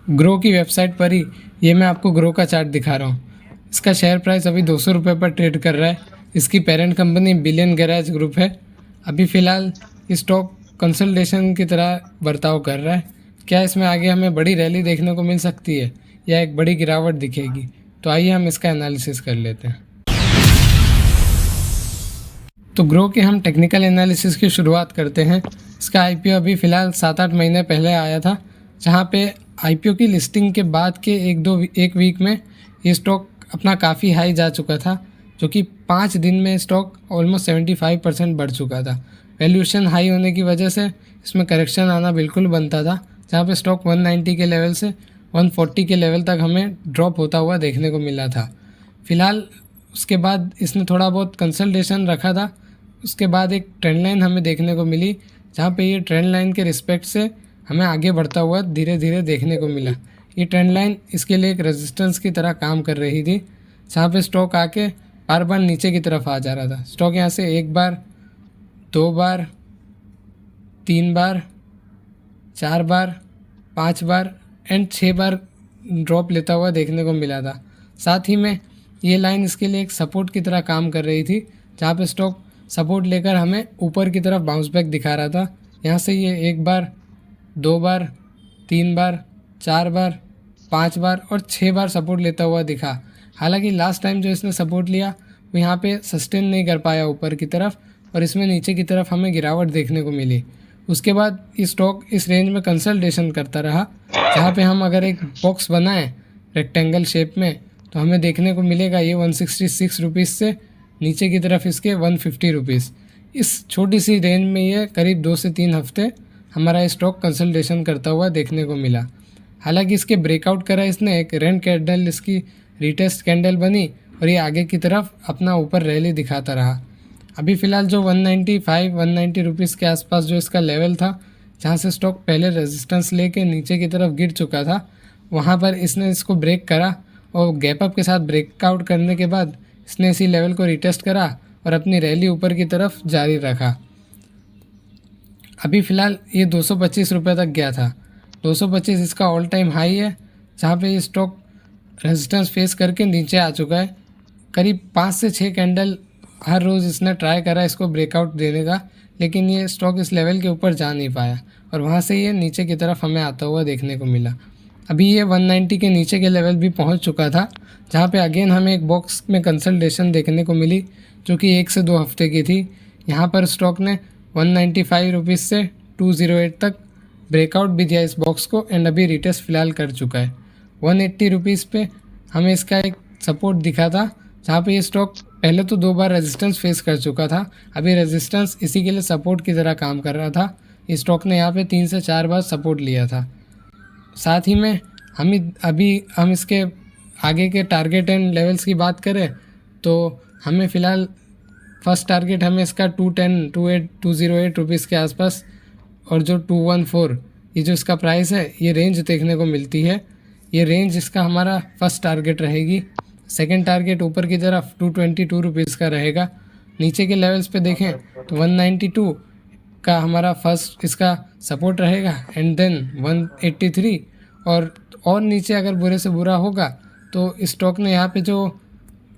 Grow की website पर ही ये मैं आपको ग्रो का चार्ट दिखा रहा हूँ। इसका शेयर प्राइस अभी 200 रुपये पर ट्रेड कर रहा है। इसकी parent company billion garage group है। अभी फ़िलहाल ये स्टॉक कंसल्टेशन की तरह बर्ताव कर रहा है। क्या इसमें आगे हमें बड़ी रैली देखने को मिल सकती है या एक बड़ी गिरावट दिखेगी? तो आइए हम इसका एनालिसिस कर लेते हैं। तो ग्रो के हम टेक्निकल एनालिसिस की शुरुआत करते हैं। इसका आईपीओ अभी फ़िलहाल 7-8 महीने पहले आया था, जहां पे आईपीओ की लिस्टिंग के बाद के एक वीक में ये स्टॉक अपना काफ़ी हाई जा चुका था, जो कि 5 दिन में स्टॉक ऑलमोस्ट 75% बढ़ चुका था। वैल्यूएशन हाई होने की वजह से इसमें करेक्शन आना बिल्कुल बनता था, जहाँ पे स्टॉक 190 के लेवल से 140 के लेवल तक हमें ड्रॉप होता हुआ देखने को मिला था। फ़िलहाल उसके बाद इसने थोड़ा बहुत कंसल्टेशन रखा था। उसके बाद एक ट्रेंड लाइन हमें देखने को मिली, जहाँ पे ये ट्रेंड लाइन के रिस्पेक्ट से हमें आगे बढ़ता हुआ धीरे धीरे देखने को मिला। ये ट्रेंड लाइन इसके लिए एक रेजिस्टेंस की तरह काम कर रही थी, जहाँ पे स्टॉक आके बार बार नीचे की तरफ आ जा रहा था। स्टॉक यहाँ से 1 बार, 2 बार, 3 बार, 4 बार, 5 बार एंड 6 बार ड्रॉप लेता हुआ देखने को मिला था। साथ ही में ये लाइन इसके लिए एक सपोर्ट की तरह काम कर रही थी, जहाँ पे स्टॉक सपोर्ट लेकर हमें ऊपर की तरफ बाउंस बैक दिखा रहा था। यहाँ से ये 1 बार, 2 बार, 3 बार, 4 बार, 5 बार और 6 बार सपोर्ट लेता हुआ दिखा। हालांकि लास्ट टाइम जो इसने सपोर्ट लिया वो यहाँ पे सस्टेन नहीं कर पाया ऊपर की तरफ, और इसमें नीचे की तरफ हमें गिरावट देखने को मिली। उसके बाद ये स्टॉक इस रेंज में कंसल्टेशन करता रहा, जहाँ पे हम अगर एक बॉक्स बनाएं रेक्टेंगल शेप में, तो हमें देखने को मिलेगा ये 166 रुपीज़ से नीचे की तरफ इसके 150 रुपीज़। इस छोटी सी रेंज में ये करीब 2 से 3 हफ्ते हमारा स्टॉक कंसल्टेशन करता हुआ देखने को मिला। हालांकि इसके ब्रेकआउट करा इसने, एक रेंट कैंडल इसकी रीटेस्ट कैंडल बनी और ये आगे की तरफ अपना ऊपर रैली दिखाता रहा। अभी फ़िलहाल जो 190 रुपीज़ के आसपास जो इसका लेवल था, जहाँ से स्टॉक पहले रेजिस्टेंस लेके नीचे की तरफ गिर चुका था, वहाँ पर इसने इसको ब्रेक करा और गैप अप के साथ ब्रेकआउट करने के बाद इसने इसी लेवल को रिटेस्ट करा और अपनी रैली ऊपर की तरफ जारी रखा। अभी फ़िलहाल ये 225 रुपये तक गया था। 225 इसका ऑल टाइम हाई है, जहाँ पे ये स्टॉक रेजिस्टेंस फेस करके नीचे आ चुका है। करीब 5 से 6 कैंडल हर रोज़ इसने ट्राई करा इसको ब्रेकआउट देने का, लेकिन ये स्टॉक इस लेवल के ऊपर जा नहीं पाया और वहाँ से ये नीचे की तरफ हमें आता हुआ देखने को मिला। अभी ये 190 के नीचे के लेवल भी पहुँच चुका था, जहाँ पे अगेन हमें एक बॉक्स में कंसल्टेशन देखने को मिली, जो कि 1 से 2 हफ्ते की थी। यहाँ पर स्टॉक ने 195 रुपीज़ से 208 तक ब्रेकआउट भी दिया इस बॉक्स को एंड अभी रिटेस्ट फ़िलहाल कर चुका है। 180 रुपीज़ पे हमें इसका एक सपोर्ट दिखा था, जहाँ पे ये स्टॉक पहले तो 2 बार रेजिस्टेंस फेस कर चुका था। अभी रेजिस्टेंस इसी के लिए सपोर्ट की तरह काम कर रहा था। इस स्टॉक ने यहाँ पे 3 से 4 बार सपोर्ट लिया था। साथ ही में हम इसके आगे के टारगेट एंड लेवल्स की बात करें तो हमें फ़िलहाल फर्स्ट टारगेट हमें इसका 208 रुपीज़ के आसपास, और जो 214 ये जो इसका प्राइस है ये रेंज देखने को मिलती है। ये रेंज इसका हमारा फर्स्ट टारगेट रहेगी। सेकंड टारगेट ऊपर की तरफ 222 रुपीज़ का रहेगा। नीचे के लेवल्स पे देखें तो 192 का हमारा फर्स्ट इसका सपोर्ट रहेगा एंड देन 183, और नीचे अगर बुरे से बुरा होगा तो स्टॉक ने यहाँ पे जो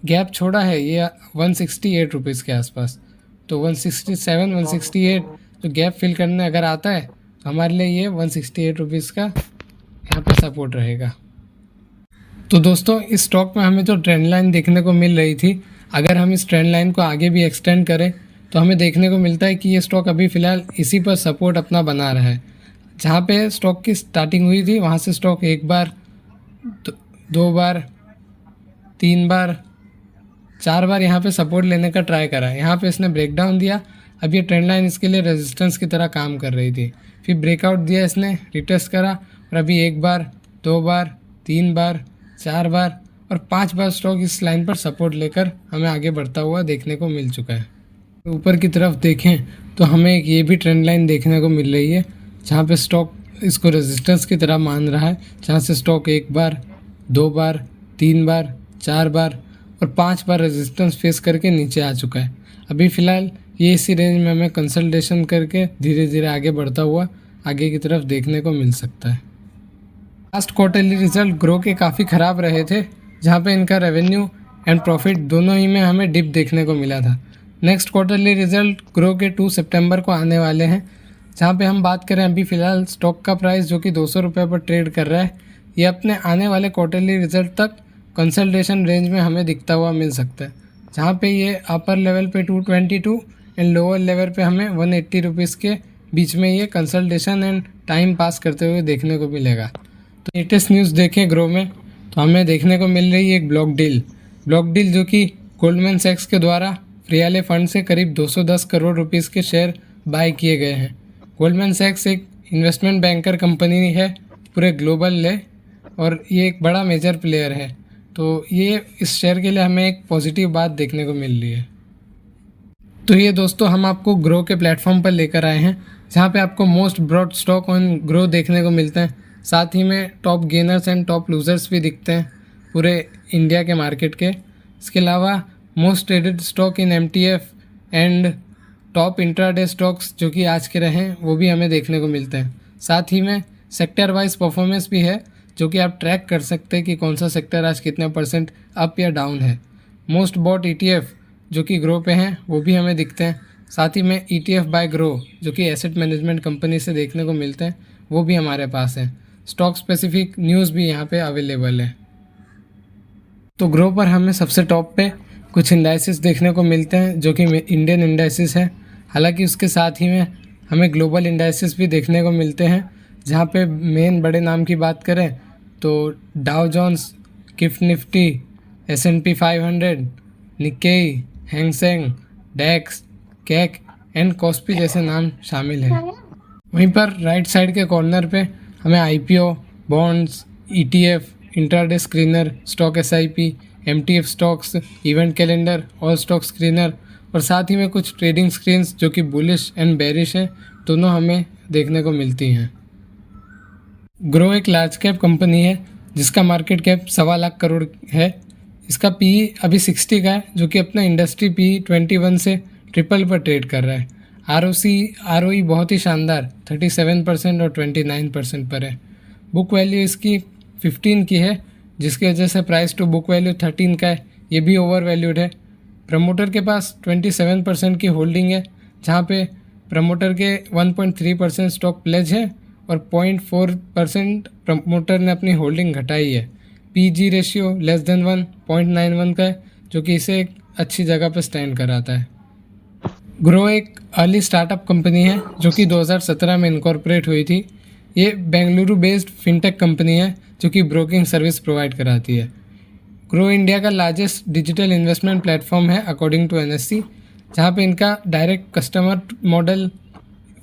गैप छोड़ा है ये 168 रुपीज़ के आसपास, तो 167 168 जो गैप फिल करने अगर आता है तो हमारे लिए ये 168 रुपीज़ का यहाँ पे सपोर्ट रहेगा। तो दोस्तों इस स्टॉक में हमें जो ट्रेंड लाइन देखने को मिल रही थी, अगर हम इस ट्रेंड लाइन को आगे भी एक्सटेंड करें तो हमें देखने को मिलता है कि ये स्टॉक अभी फ़िलहाल इसी पर सपोर्ट अपना बना रहा है। जहाँ पे स्टॉक की स्टार्टिंग हुई थी वहाँ से स्टॉक 1 बार, 2 बार, 3 बार, 4 बार यहाँ पे सपोर्ट लेने का ट्राई करा। यहाँ पे इसने ब्रेकडाउन दिया। अब ये ट्रेंड लाइन इसके लिए रेजिस्टेंस की तरह काम कर रही थी। फिर ब्रेकआउट दिया इसने, रिटेस्ट करा और अभी 1 बार, 2 बार, 3 बार, 4 बार और 5 बार स्टॉक इस लाइन पर सपोर्ट लेकर हमें आगे बढ़ता हुआ देखने को मिल चुका है। ऊपर की तरफ देखें तो हमें एक ये भी ट्रेंड लाइन देखने को मिल रही है, जहाँ पे स्टॉक इसको रेजिस्टेंस की तरह मान रहा है, जहाँ से स्टॉक 1 बार, 2 बार, 3 बार, 4 बार और 5 बार रेजिस्टेंस फेस करके नीचे आ चुका है। अभी फ़िलहाल ये इसी रेंज में हमें कंसल्टेशन करके धीरे धीरे आगे बढ़ता हुआ आगे की तरफ देखने को मिल सकता है। लास्ट क्वार्टरली रिजल्ट ग्रो के काफ़ी ख़राब रहे थे, जहाँ पे इनका रेवेन्यू एंड प्रॉफिट दोनों ही में हमें डिप देखने को मिला था। नेक्स्ट क्वार्टरली रिजल्ट ग्रो के 2 सितंबर को आने वाले हैं, जहाँ पे हम बात करें अभी फ़िलहाल स्टॉक का प्राइस जो कि 200 रुपये पर ट्रेड कर रहा है, ये अपने आने वाले क्वार्टरली रिजल्ट तक कंसल्टेशन रेंज में हमें दिखता हुआ मिल सकता है, जहाँ पे ये अपर लेवल पे 222 एंड लोअर लेवल पे हमें 180 रुपीज़ के बीच में ये कंसल्टेशन एंड टाइम पास करते हुए देखने को मिलेगा। तो लेटेस्ट न्यूज़ देखें ग्रो में तो हमें देखने को मिल रही है एक ब्लॉक डील जो कि गोल्डमैन सैक्स के द्वारा फ्रियाले फंड से करीब 210 करोड़ रुपीज़ के शेयर बाय किए गए हैं। गोल्डमैन सैक्स एक इन्वेस्टमेंट बैंकर कंपनी है पूरे ग्लोबल ले, और ये एक बड़ा मेजर प्लेयर है, तो ये इस शेयर के लिए हमें एक पॉजिटिव बात देखने को मिल रही है। तो ये दोस्तों हम आपको ग्रो के प्लेटफॉर्म पर लेकर आए हैं, जहाँ पे आपको most broad stock on Groww देखने को मिलते हैं, साथ ही में top gainers and top losers भी दिखते हैं पूरे इंडिया के मार्केट के। इसके अलावा most traded stock in MTF and top intraday stocks जो कि आज के रहे हैं वो भी हमें देखने को मिलते हैं। साथ ही में सेक्टर वाइज परफॉर्मेंस भी है, जो कि आप ट्रैक कर सकते हैं कि कौन सा सेक्टर आज कितने % अप या डाउन है। मोस्ट बॉट ETF जो कि ग्रो पे हैं वो भी हमें दिखते हैं। साथ ही में ETF बाय ग्रो जो कि एसेट मैनेजमेंट कंपनी से देखने को मिलते हैं वो भी हमारे पास है। स्टॉक स्पेसिफिक न्यूज़ भी यहाँ पे अवेलेबल है। तो ग्रो पर हमें सबसे टॉप पे कुछ इंडाइसिस देखने को मिलते हैं जो कि इंडियन इंडाइसिस है। हालांकि उसके साथ ही में हमें ग्लोबल इंडाइसिस भी देखने को मिलते हैं, जहाँ पे मेन बड़े नाम की बात करें तो Dow Jones, GIFT Nifty, S&P 500, Nikkei, Hang Seng, DAX, CAC and KOSPI जैसे नाम शामिल हैं। वहीं पर राइट साइड के कॉर्नर पे हमें IPO, bonds, ETF, intraday screener, stock SIP, MTF stocks, event calendar, all stock screener और साथ ही में कुछ ट्रेडिंग स्क्रीन्स जो कि बुलिश एंड बेरिश हैं, दोनों हमें देखने को मिलती हैं। ग्रो एक लार्ज कैप कंपनी है जिसका मार्केट कैप 1.25 लाख करोड़ है। इसका PE अभी 60 का है, जो कि अपना इंडस्ट्री PE 21 से ट्रिपल पर ट्रेड कर रहा है। ROE बहुत ही शानदार 37% और 29% पर है। बुक वैल्यू इसकी 15 की है, जिसकी वजह से प्राइस टू बुक वैल्यू 13 का है, ये भी ओवर वैल्यूड है। प्रमोटर के पास 27% की होल्डिंग है, जहाँ पे प्रमोटर के 1.3% स्टॉक प्लेज है और 0.4% प्रमोटर ने अपनी होल्डिंग घटाई है। PG रेशियो <1 0.91 का है, जो कि इसे एक अच्छी जगह पर स्टैंड कराता है। ग्रो एक अर्ली स्टार्टअप कंपनी है जो कि 2017 में इनकॉर्पोरेट हुई थी। ये बेंगलुरु बेस्ड फिनटेक कंपनी है जो कि ब्रोकिंग सर्विस प्रोवाइड कराती है। ग्रो इंडिया का लार्जेस्ट डिजिटल इन्वेस्टमेंट प्लेटफॉर्म है अकॉर्डिंग टू NSE, जहाँ पे इनका direct customer model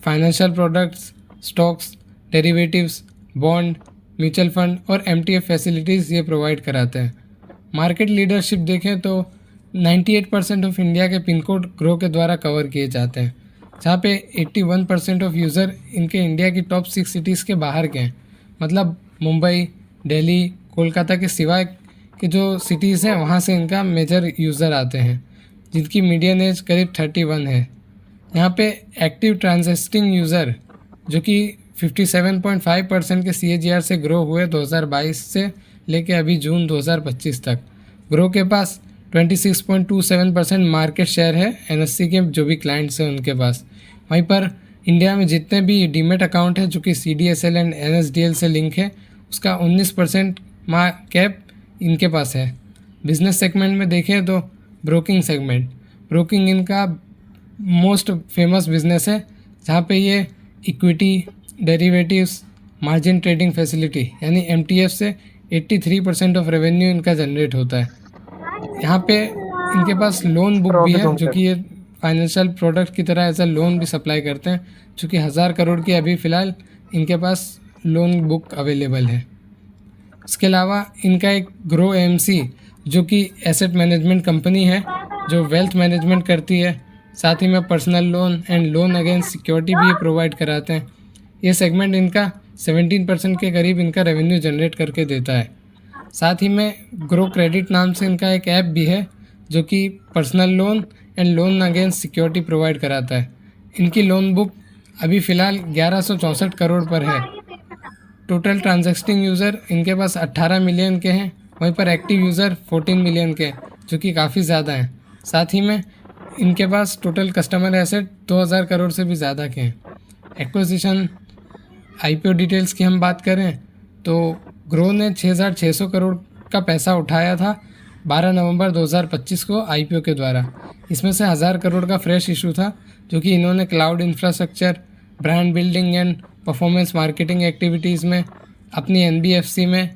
financial products, stocks, derivatives, bond, mutual fund और MTF फैसिलिटीज़ ये प्रोवाइड कराते हैं। मार्केट लीडरशिप देखें तो 98% ऑफ इंडिया के पिन कोड ग्रो के द्वारा कवर किए जाते हैं, जहाँ पे 81% ऑफ यूज़र इनके इंडिया की टॉप 6 सिटीज़ के बाहर के हैं। मतलब मुंबई, दिल्ली, कोलकाता के सिवाय के जो सिटीज़ हैं वहाँ से इनका मेजर यूज़र आते हैं, जिनकी मीडियन एज करीब 31 है। यहाँ पे एक्टिव ट्रांजेक्टिंग यूज़र जो कि 57.5% के CAGR से ग्रो हुए 2022 से लेके अभी जून 2025 तक। ग्रो के पास 26.27% मार्केट शेयर है NSE के जो भी क्लाइंट्स हैं उनके पास। वहीं पर इंडिया में जितने भी डीमेट अकाउंट है जो कि CDSL एंड NSDL से लिंक है, उसका 19% कैप इनके पास है। बिजनेस सेगमेंट में देखें तो ब्रोकिंग इनका मोस्ट फेमस बिजनेस है, जहाँ पे ये equity, derivatives, margin trading facility यानी MTF से 83% ऑफ रेवेन्यू इनका जनरेट होता है। यहाँ पे इनके पास लोन बुक भी है जो कि ये फाइनेंशियल प्रोडक्ट की तरह ऐसा लोन भी सप्लाई करते हैं, जो कि 1000 करोड़ की अभी फ़िलहाल इनके पास लोन बुक अवेलेबल है। इसके अलावा इनका एक ग्रो AMC जो कि एसेट मैनेजमेंट कंपनी है जो वेल्थ मैनेजमेंट करती है, साथ ही में personal loan and loan against security भी प्रोवाइड कराते हैं। ये सेगमेंट इनका 17% के करीब इनका रेवेन्यू जनरेट करके देता है। साथ ही में ग्रो क्रेडिट नाम से इनका एक ऐप भी है जो कि personal loan and loan against security provide कराता है। इनकी लोन बुक अभी फ़िलहाल 1164 करोड़ पर है। टोटल ट्रांजैक्टिंग यूज़र इनके पास 18 मिलियन के हैं, वहीं पर एक्टिव यूज़र 14 मिलियन के हैं, जो कि काफ़ी ज़्यादा हैं। साथ ही में इनके पास टोटल कस्टमर एसेट 2000 करोड़ से भी ज़्यादा के हैं। एक्विजिशन IPO डिटेल्स की हम बात करें तो ग्रो ने 6600 करोड़ का पैसा उठाया था 12 नवंबर 2025 को IPO के द्वारा। इसमें से 1000 करोड़ का फ्रेश इशू था, जो कि इन्होंने cloud infrastructure, brand building and performance marketing activities में, अपनी NBFC में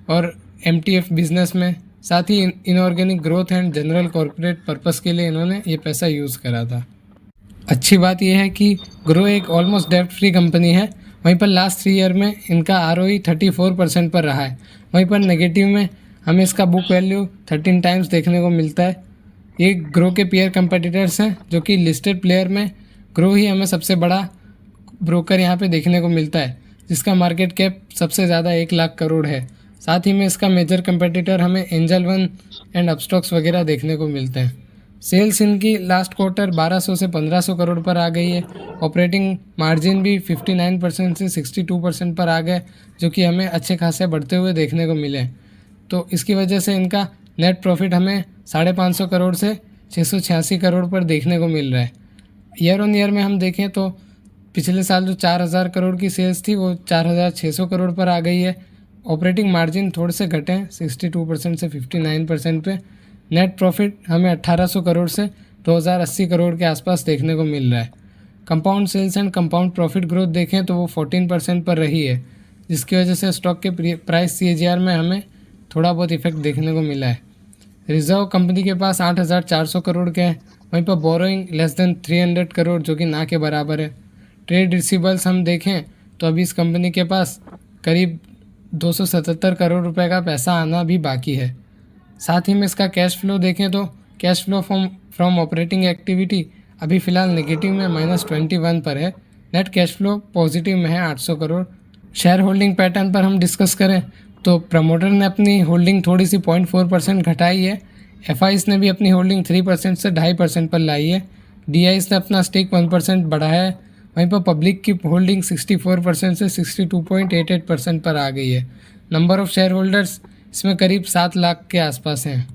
और MTF बिजनेस में, साथ ही inorganic growth and general corporate purpose के लिए इन्होंने ये पैसा यूज़ करा था। अच्छी बात यह है कि ग्रो एक ऑलमोस्ट डेब्ट फ्री कंपनी है। वहीं पर लास्ट 3 ईयर में इनका ROE 34% पर रहा है। वहीं पर नेगेटिव में हमें इसका बुक वैल्यू 13 टाइम्स देखने को मिलता है। ये ग्रो के पीयर कंपटीटर्स हैं, जो कि लिस्टेड प्लेयर में ग्रो ही हमें सबसे बड़ा ब्रोकर यहाँ पे देखने को मिलता है, जिसका मार्केट कैप सबसे ज़्यादा 1 लाख करोड़ है। साथ ही में इसका मेजर कंपटीटर हमें एंजल वन एंड अपस्टॉक्स वगैरह देखने को मिलते हैं। सेल्स इनकी लास्ट क्वार्टर 1200 से 1500 करोड़ पर आ गई है। ऑपरेटिंग मार्जिन भी 59% से 62% पर आ गए, जो कि हमें अच्छे खासे बढ़ते हुए देखने को मिले। तो इसकी वजह से इनका नेट प्रॉफिट हमें 550 करोड़ से 686 करोड़ पर देखने को मिल रहा है। ईयर ऑन ईयर में हम देखें तो पिछले साल जो 4000 करोड़ की सेल्स थी वो 4600 करोड़ पर आ गई है। ऑपरेटिंग मार्जिन थोड़े से घटे हैं 62% से 59% पे। नेट प्रॉफिट हमें 1800 करोड़ से 2080 करोड़ के आसपास देखने को मिल रहा है। Compound sales and compound profit growth देखें तो वो 14% पर रही है, जिसकी वजह से स्टॉक के प्राइस CAGR में हमें थोड़ा बहुत इफेक्ट देखने को मिला है। रिजर्व कंपनी के पास 8400 करोड़ के हैं, वहीं पर बोरोइंग लेस देन 300 करोड़, जो कि ना के बराबर है। ट्रेड रिसीवेबल्स हम देखें तो अभी इस कंपनी के पास करीब 277 करोड़ रुपए का पैसा आना भी बाकी है। साथ ही में इसका कैश फ्लो देखें तो cash flow from operating activity अभी फ़िलहाल नेगेटिव में -21 पर है। नेट कैश फ्लो पॉजिटिव में है 800 करोड़। शेयर होल्डिंग पैटर्न पर हम डिस्कस करें तो प्रमोटर ने अपनी होल्डिंग थोड़ी सी 0.4% घटाई है। FIs ने भी अपनी होल्डिंग 3% से 2.5% पर लाई है। DIs ने अपना स्टेक 1% बढ़ाया है। वहीं पर पब्लिक की होल्डिंग 64% से 62.88% पर आ गई है। नंबर ऑफ़ शेयर होल्डर्स इसमें करीब 7 लाख के आसपास हैं।